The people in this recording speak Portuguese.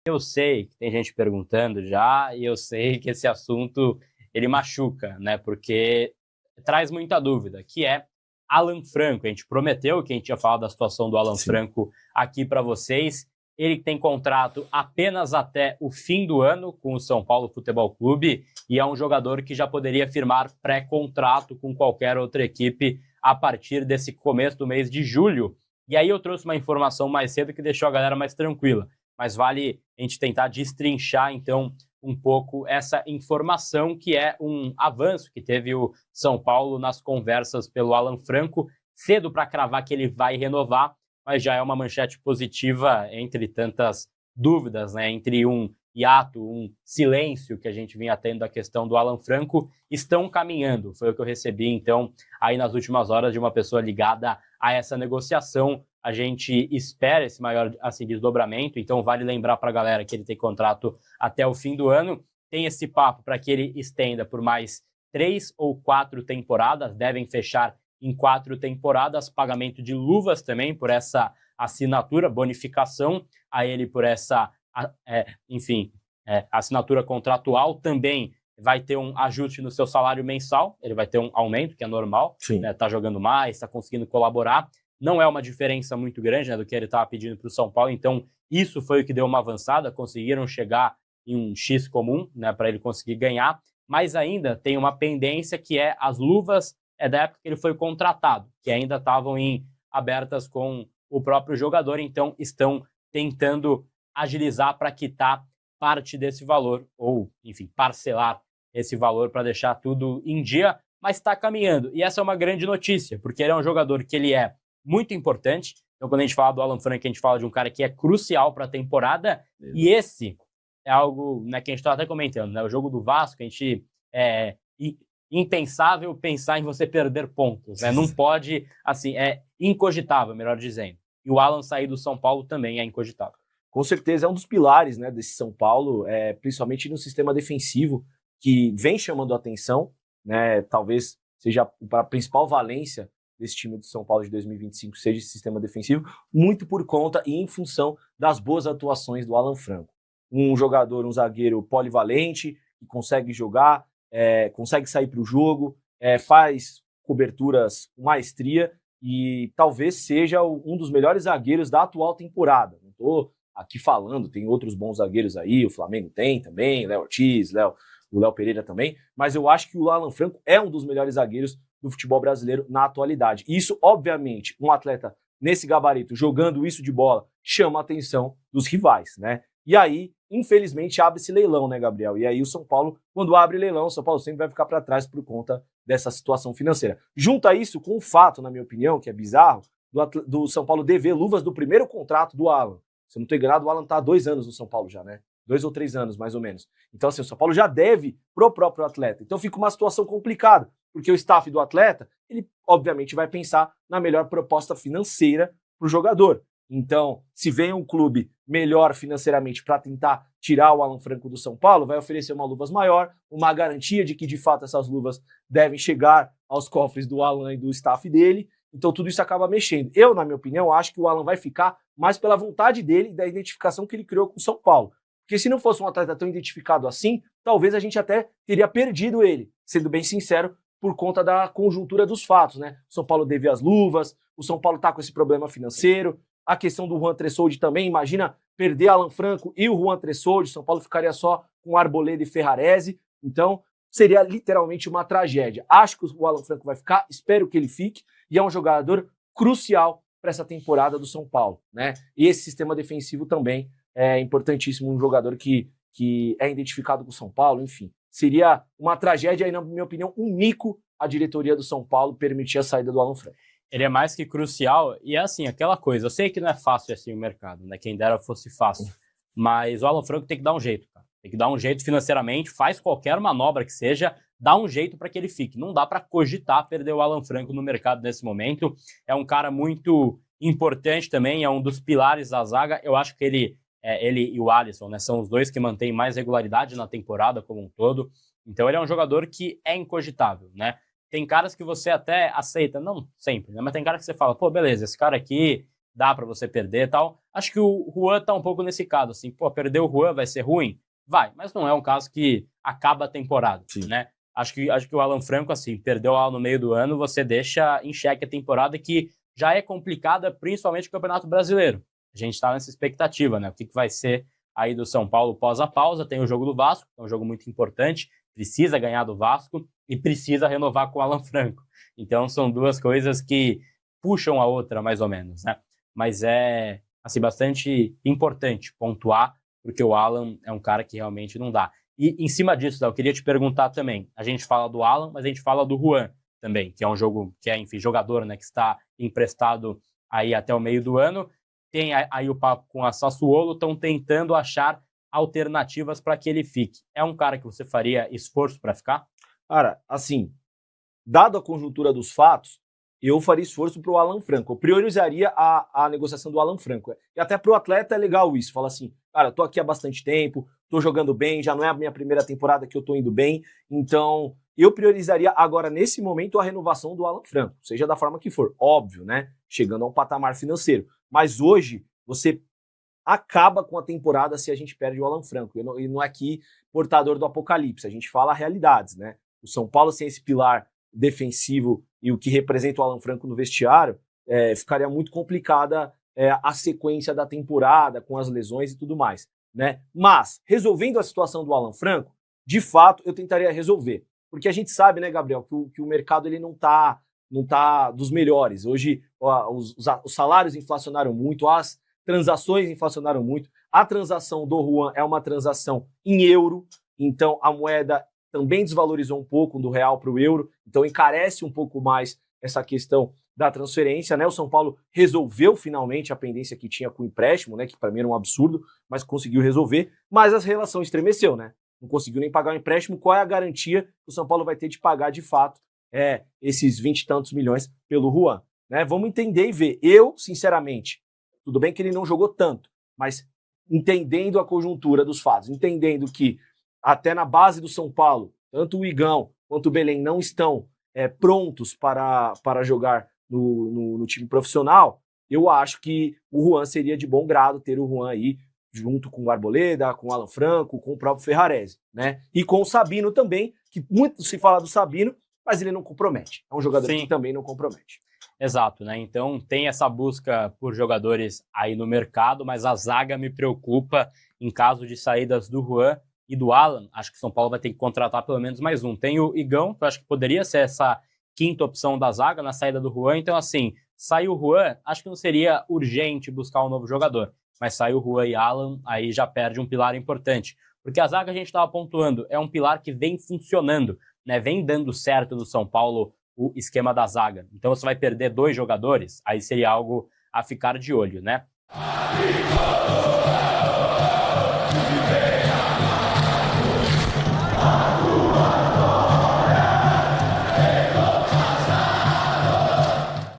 Eu sei que tem gente perguntando já, e eu sei que esse assunto ele machuca, né? Porque traz muita dúvida, que é Alan Franco. A gente prometeu que a gente ia falar da situação do Alan Sim. Franco aqui para vocês. Ele tem contrato apenas até o fim do ano com o São Paulo Futebol Clube e é um jogador que já poderia firmar pré-contrato com qualquer outra equipe a partir desse começo do mês de julho. E aí eu trouxe uma informação mais cedo que deixou a galera mais tranquila, mas vale a gente tentar destrinchar, então, um pouco essa informação, que é um avanço que teve o São Paulo nas conversas pelo Alan Franco. Cedo para cravar que ele vai renovar, mas já é uma manchete positiva entre tantas dúvidas, né? Entre um hiato, um silêncio que a gente vinha tendo da questão do Alan Franco, estão caminhando. Foi o que eu recebi, então, aí nas últimas horas, de uma pessoa ligada a essa negociação. A gente espera esse maior assim, desdobramento, então vale lembrar para a galera que ele tem contrato até o fim do ano. Tem esse papo para que ele estenda por mais 3 ou 4 temporadas, devem fechar em 4 temporadas, pagamento de luvas também por essa assinatura, bonificação a ele por essa, assinatura contratual. Também vai ter um ajuste no seu salário mensal, ele vai ter um aumento, que é normal, né? Tá jogando mais, tá conseguindo colaborar. Não é uma diferença muito grande, né, do que ele estava pedindo para o São Paulo, então isso foi o que deu uma avançada, conseguiram chegar em um X comum, né, para ele conseguir ganhar, mas ainda tem uma pendência, que é as luvas da época que ele foi contratado, que ainda estavam abertas com o próprio jogador, então estão tentando agilizar para quitar parte desse valor, ou, enfim, parcelar esse valor para deixar tudo em dia, mas está caminhando. E essa é uma grande notícia, porque ele é um jogador que ele é muito importante. Então, quando a gente fala do Alan Franco, a gente fala de um cara que é crucial para a temporada. E esse é algo, né, que a gente está até comentando, né? O jogo do Vasco, a gente impensável pensar em você perder pontos, né? Não pode, assim, é incogitável, melhor dizendo. E o Alan sair do São Paulo também é incogitável. Com certeza é um dos pilares, né, desse São Paulo, principalmente no sistema defensivo, que vem chamando a atenção, né? Talvez seja a principal valência desse time do São Paulo de 2025 seja esse sistema defensivo, muito por conta e em função das boas atuações do Alan Franco. Um jogador, um zagueiro polivalente, que consegue jogar, consegue sair para o jogo, faz coberturas com maestria e talvez seja um dos melhores zagueiros da atual temporada. Não estou aqui falando, tem outros bons zagueiros aí, o Flamengo tem também, Léo Ortiz, o Léo Pereira também, mas eu acho que o Alan Franco é um dos melhores zagueiros do futebol brasileiro na atualidade. E isso, obviamente, um atleta nesse gabarito, jogando isso de bola, chama a atenção dos rivais, né? E aí, infelizmente, abre-se leilão, né, Gabriel? E aí o São Paulo, quando abre leilão, o São Paulo sempre vai ficar para trás por conta dessa situação financeira. Junta isso com o fato, na minha opinião, que é bizarro, do São Paulo dever luvas do primeiro contrato do Alan. Se eu não estou enganado, o Alan está há 2 anos no São Paulo já, né? 2 ou 3 anos, mais ou menos. Então, assim, o São Paulo já deve pro próprio atleta. Então fica uma situação complicada, porque o staff do atleta, ele obviamente vai pensar na melhor proposta financeira para o jogador. Então, se vem um clube melhor financeiramente para tentar tirar o Alan Franco do São Paulo, vai oferecer uma luvas maior, uma garantia de que de fato essas luvas devem chegar aos cofres do Alan e do staff dele. Então tudo isso acaba mexendo. Eu, na minha opinião, acho que o Alan vai ficar mais pela vontade dele e da identificação que ele criou com o São Paulo. Porque se não fosse um atleta tão identificado assim, talvez a gente até teria perdido ele, sendo bem sincero, por conta da conjuntura dos fatos, né? O São Paulo deve as luvas, o São Paulo tá com esse problema financeiro, a questão do Juan Tressoldi também, imagina perder Alan Franco e o Juan Tressoldi, o São Paulo ficaria só com Arboleda e Ferrarese, então seria literalmente uma tragédia. Acho que o Alan Franco vai ficar, espero que ele fique, e é um jogador crucial para essa temporada do São Paulo, né? E esse sistema defensivo também é importantíssimo, um jogador que é identificado com o São Paulo, enfim. Seria uma tragédia e, na minha opinião, um mico a diretoria do São Paulo permitir a saída do Alan Franco. Ele é mais que crucial, e é assim, aquela coisa, eu sei que não é fácil assim o mercado, né? Quem dera fosse fácil, mas o Alan Franco tem que dar um jeito, cara. Tem que dar um jeito financeiramente, faz qualquer manobra que seja, dá um jeito para que ele fique. Não dá para cogitar perder o Alan Franco no mercado nesse momento. É um cara muito importante também, é um dos pilares da zaga. Eu acho que ele e o Alisson, né, são os dois que mantêm mais regularidade na temporada como um todo. Então ele é um jogador que é incogitável, né? Tem caras que você até aceita, não sempre, né? Mas tem caras que você fala, pô, beleza, esse cara aqui dá para você perder e tal. Acho que o Juan tá um pouco nesse caso, assim, pô, perder o Juan vai ser ruim? Vai, mas não é um caso que acaba a temporada, né? Acho que o Alan Franco, assim, perdeu lá no meio do ano, você deixa em xeque a temporada que já é complicada, principalmente o Campeonato Brasileiro. A gente está nessa expectativa, né? O que vai ser aí do São Paulo pós a pausa? Tem o jogo do Vasco, que é um jogo muito importante, precisa ganhar do Vasco e precisa renovar com o Alan Franco. Então são duas coisas que puxam a outra, mais ou menos, né? Mas é, assim, bastante importante pontuar, porque o Alan é um cara que realmente não dá. E em cima disso, eu queria te perguntar também, a gente fala do Alan, mas a gente fala do Juan também, que é um enfim, jogador, né, que está emprestado aí até o meio do ano. Tem aí o papo com a Sassuolo, estão tentando achar alternativas para que ele fique. É um cara que você faria esforço para ficar? Cara, assim, dado a conjuntura dos fatos, eu faria esforço para o Alan Franco. Eu priorizaria a negociação do Alan Franco. E até para o atleta é legal isso. Fala assim, cara, eu tô aqui há bastante tempo, tô jogando bem, já não é a minha primeira temporada que eu tô indo bem. Então, eu priorizaria agora, nesse momento, a renovação do Alan Franco. Seja da forma que for. Óbvio, né? Chegando a um patamar financeiro. Mas hoje, você acaba com a temporada se a gente perde o Alan Franco. E não é aqui portador do apocalipse. A gente fala realidades, né? O São Paulo sem esse pilar defensivo e o que representa o Alan Franco no vestiário, ficaria muito complicada a sequência da temporada, com as lesões e tudo mais, né? Mas, resolvendo a situação do Alan Franco, de fato, eu tentaria resolver. Porque a gente sabe, né, Gabriel, que o mercado ele não tá dos melhores. Hoje, os salários inflacionaram muito, as transações inflacionaram muito. A transação do Juan é uma transação em euro, então a moeda também desvalorizou um pouco do real para o euro, então encarece um pouco mais essa questão da transferência, né? O São Paulo resolveu finalmente a pendência que tinha com o empréstimo, né? Que para mim era um absurdo, mas conseguiu resolver, mas a relação estremeceu, né? Não conseguiu nem pagar o empréstimo. Qual é a garantia que o São Paulo vai ter de pagar de fato esses 20 e tantos milhões pelo Juan, né? Vamos entender e ver. Eu, sinceramente, tudo bem que ele não jogou tanto, mas entendendo a conjuntura dos fatos, entendendo que até na base do São Paulo, tanto o Igão quanto o Belém não estão prontos para jogar no time profissional, eu acho que o Juan seria de bom grado ter o Juan aí junto com o Arboleda, com o Alan Franco, com o próprio Ferrarese, né? E com o Sabino também, que muito se fala do Sabino, mas ele não compromete. É um jogador que também não compromete. Exato, né? Então tem essa busca por jogadores aí no mercado, mas a zaga me preocupa em caso de saídas do Juan e do Alan. Acho que o São Paulo vai ter que contratar pelo menos mais um. Tem o Igão, que eu acho que poderia ser essa quinta opção da zaga na saída do Juan. Então, assim, sair o Juan, acho que não seria urgente buscar um novo jogador. Mas sair o Juan e Alan, aí já perde um pilar importante. Porque a zaga, a gente estava pontuando, é um pilar que vem funcionando, né? Vem dando certo no São Paulo o esquema da zaga. Então, você vai perder 2 jogadores, aí seria algo a ficar de olho, né?